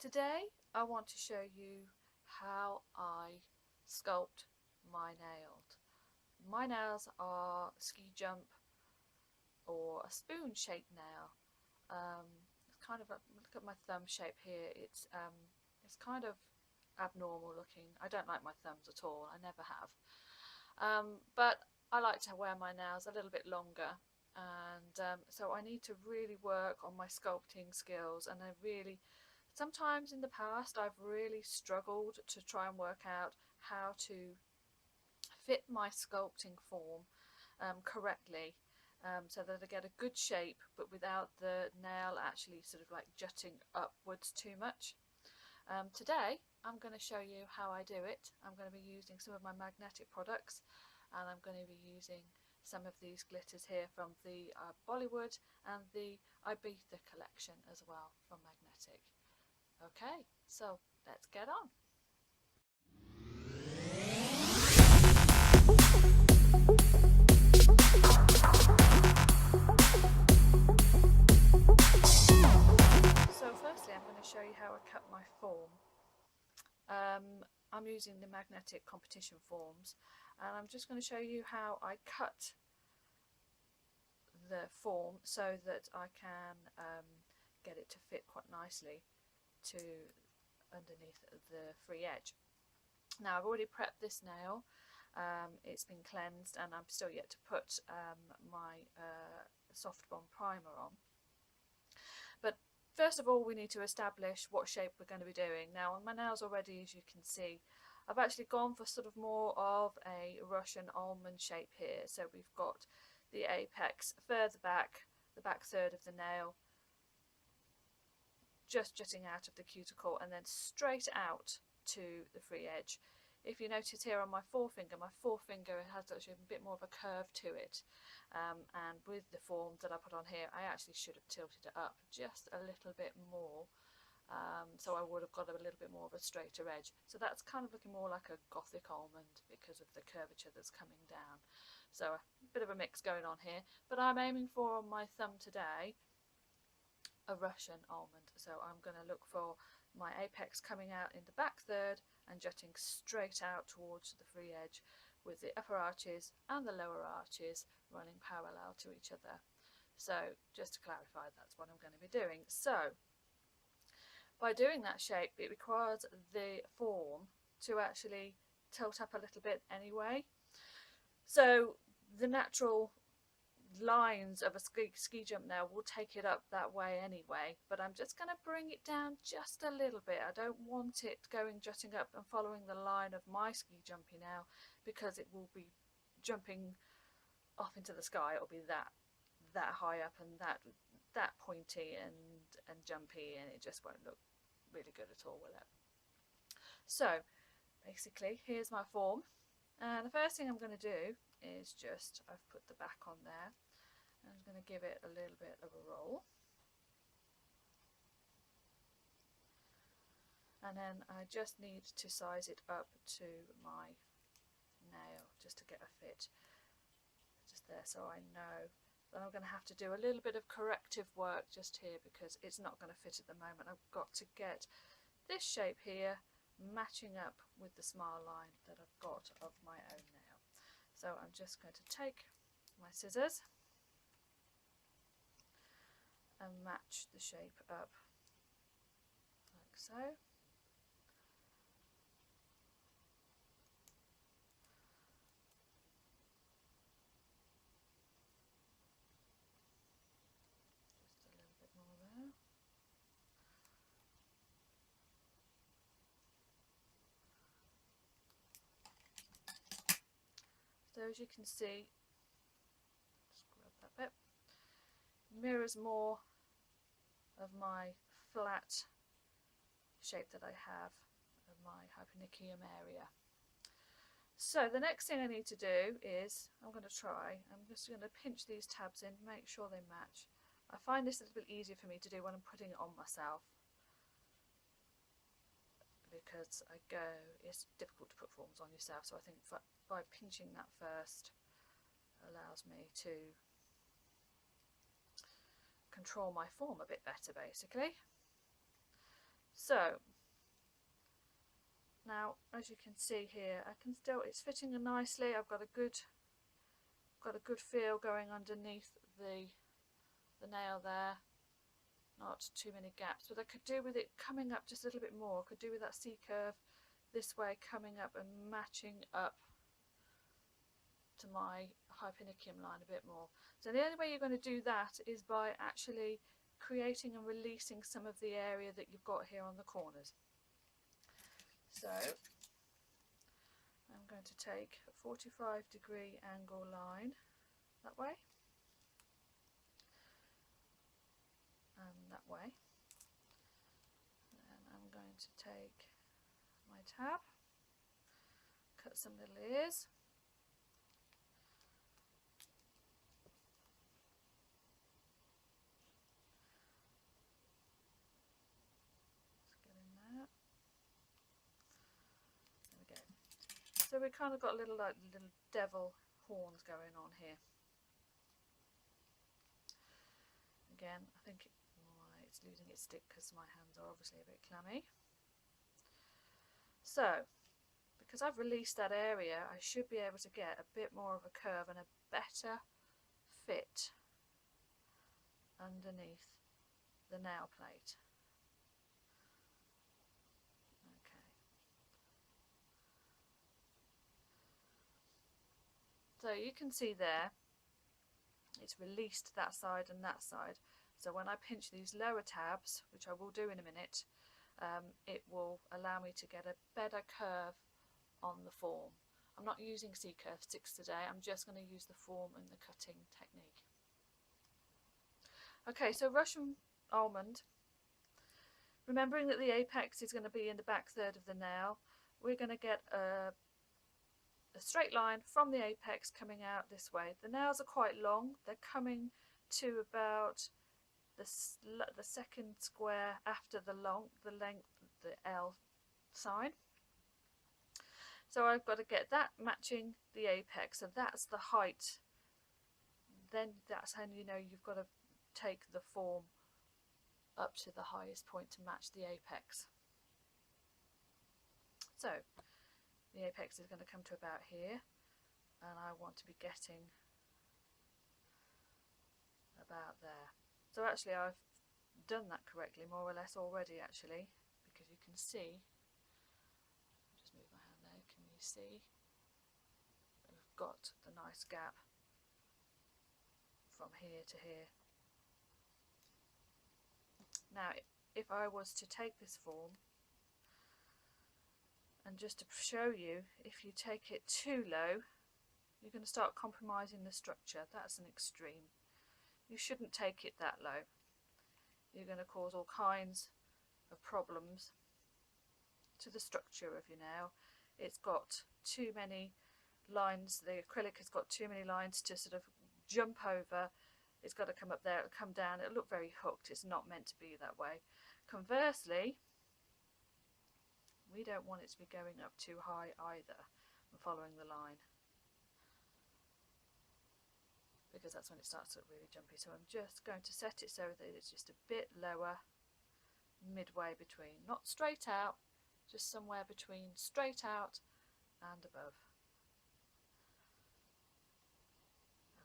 Today I want to show you how I sculpt my nails. My nails are ski jump or a spoon shaped nail. It's kind of look at my thumb shape here. It's kind of abnormal looking. I don't like my thumbs at all. I never have. But I like to wear my nails a little bit longer, and so I need to really work on my sculpting skills. And sometimes in the past I've really struggled to try and work out how to fit my sculpting form correctly, so that I get a good shape but without the nail actually sort of like jutting upwards too much. Today I'm going to show you how I do it. I'm going to be using some of my magnetic products, and I'm going to be using some of these glitters here from the Bollywood and the Ibiza collection as well from Magnetic. Okay, so let's get on. So firstly I'm going to show you how I cut my form. I'm using the magnetic competition forms, and I'm just going to show you how I cut the form so that I can get it to fit quite nicely to underneath the free edge. Now I've already prepped this nail, it's been cleansed, and I'm still yet to put my soft bond primer on. But first of all we need to establish what shape we're going to be doing. Now on my nails already, as you can see, I've actually gone for sort of more of a Russian almond shape here. So we've got the apex further back, the back third of the nail just jutting out of the cuticle, and then straight out to the free edge. If you notice here on my forefinger has actually a bit more of a curve to it, and with the form that I put on here I actually should have tilted it up just a little bit more, so I would have got a little bit more of a straighter edge. So that's kind of looking more like a Gothic almond because of the curvature that's coming down. So a bit of a mix going on here, but I'm aiming for on my thumb today a Russian almond. So I'm going to look for my apex coming out in the back third and jutting straight out towards the free edge, with the upper arches and the lower arches running parallel to each other. So just to clarify, that's what I'm going to be doing. So by doing that shape, it requires the form to actually tilt up a little bit anyway. So the natural lines of a ski jump now will take it up that way anyway, but I'm just going to bring it down just a little bit. I don't want it jutting up and following the line of my ski jumpy now, because it will be jumping off into the sky. It'll be that high up and that pointy and jumpy, and it just won't look really good at all with it. So basically here's my form, and the first thing I'm going to do is I've put the back on there, and I'm going to give it a little bit of a roll, and then I just need to size it up to my nail just to get a fit just there, so I know that I'm going to have to do a little bit of corrective work just here because it's not going to fit at the moment. I've got to get this shape here matching up with the smile line that I've got of my own nail. So I'm just going to take my scissors and match the shape up like so. Just a little bit more there. So as you can see, just grab that bit, mirrors more of my flat shape that I have of my hyponychium area. So the next thing I need to do is I'm just going to pinch these tabs in, make sure they match. I find this a little bit easier for me to do when I'm putting it on myself, because it's difficult to put forms on yourself, so I think by pinching that first allows me to control my form a bit better basically. So now, as you can see here, it's fitting nicely. I've got a good feel going underneath the nail there. Not too many gaps, but I could do with it coming up just a little bit more. I could do with that C curve this way coming up and matching up to my hyponychium line a bit more. So the only way you're going to do that is by actually creating and releasing some of the area that you've got here on the corners. So I'm going to take a 45-degree angle line that way and that way, and I'm going to take my tab, cut some little ears, let's get in there. There we go. So we kind of got little devil horns going on here. Again, I think it's losing its stick because my hands are obviously a bit clammy. So, because I've released that area, I should be able to get a bit more of a curve and a better fit underneath the nail plate. Okay. So you can see there, it's released that side and that side. So when I pinch these lower tabs, which I will do in a minute, it will allow me to get a better curve on the form. I'm not using C-curve sticks today, I'm just going to use the form and the cutting technique. Okay, so Russian Almond, remembering that the apex is going to be in the back third of the nail, we're going to get a straight line from the apex coming out this way. The nails are quite long, they're coming to about the second square after the length, the L sign. So I've got to get that matching the apex, so that's the height. Then that's how you know you've got to take the form up to the highest point to match the apex. So the apex is going to come to about here, and I want to be getting about there. So actually I've done that correctly more or less already actually, because you can see, just move my hand there, can you see we've got the nice gap from here to here. Now if I was to take this form, and just to show you, if you take it too low, you're going to start compromising the structure. That's an extreme. You shouldn't take it that low. You're going to cause all kinds of problems to the structure of your nail. It's got too many lines, the acrylic has got too many lines to sort of jump over. It's got to come up there, it'll come down, it'll look very hooked. It's not meant to be that way. Conversely, we don't want it to be going up too high either and following the line, because that's when it starts to look really jumpy. So I'm just going to set it so that it's just a bit lower, midway between, not straight out, just somewhere between straight out and above.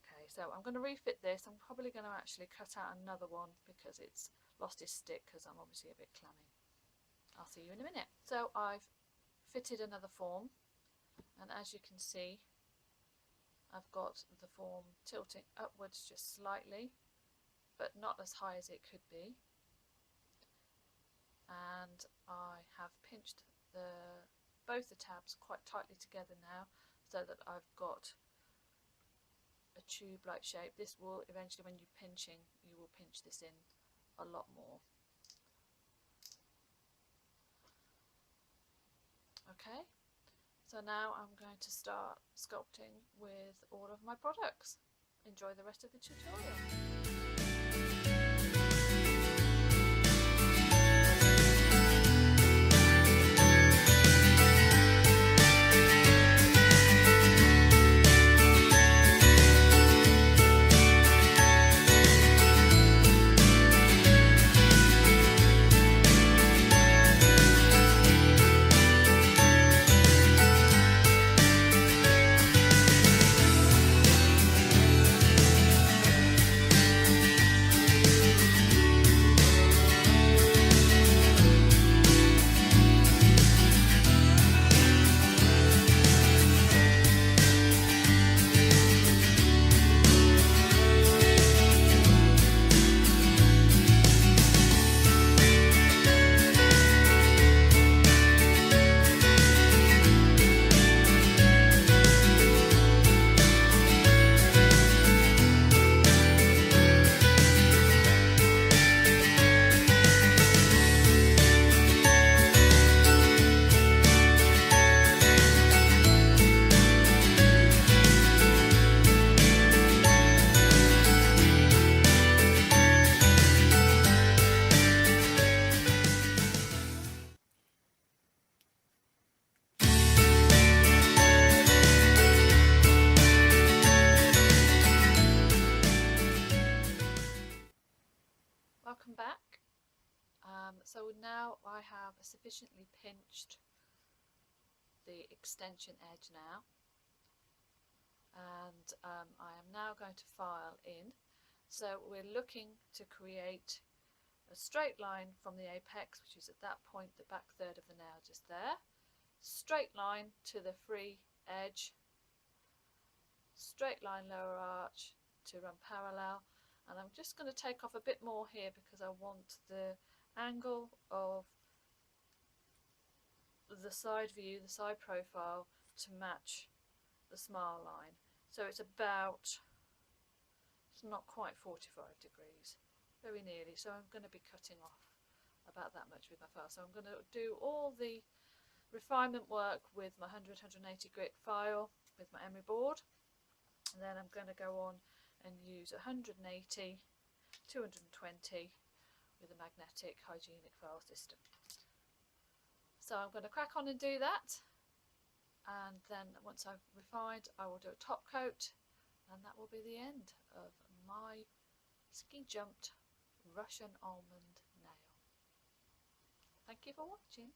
Okay, so I'm going to refit this. I'm probably going to actually cut out another one because it's lost its stick, because I'm obviously a bit clammy. I'll see you in a minute. So I've fitted another form, and as you can see, I've got the form tilting upwards just slightly, but not as high as it could be. And I have pinched both the tabs quite tightly together now, so that I've got a tube-like shape. This will eventually, when you're pinching, you will pinch this in a lot more. Okay, so now I'm going to start sculpting with all of my products. Enjoy the rest of the tutorial. welcome back. So now I have sufficiently pinched the extension edge now, and I am now going to file in. So we're looking to create a straight line from the apex, which is at that point the back third of the nail just there, straight line to the free edge, straight line lower arch to run parallel, and I'm just going to take off a bit more here because I want the angle of the side view, the side profile, to match the smile line. So it's about, it's not quite 45 degrees, very nearly, so I'm going to be cutting off about that much with my file. So I'm going to do all the refinement work with my 100-180 grit file with my emery board, and then I'm going to go on and use 180, 220 with a magnetic hygienic file system. So I'm going to crack on and do that, and then once I've refined I will do a top coat, and that will be the end of my ski jumped Russian almond nail. Thank you for watching.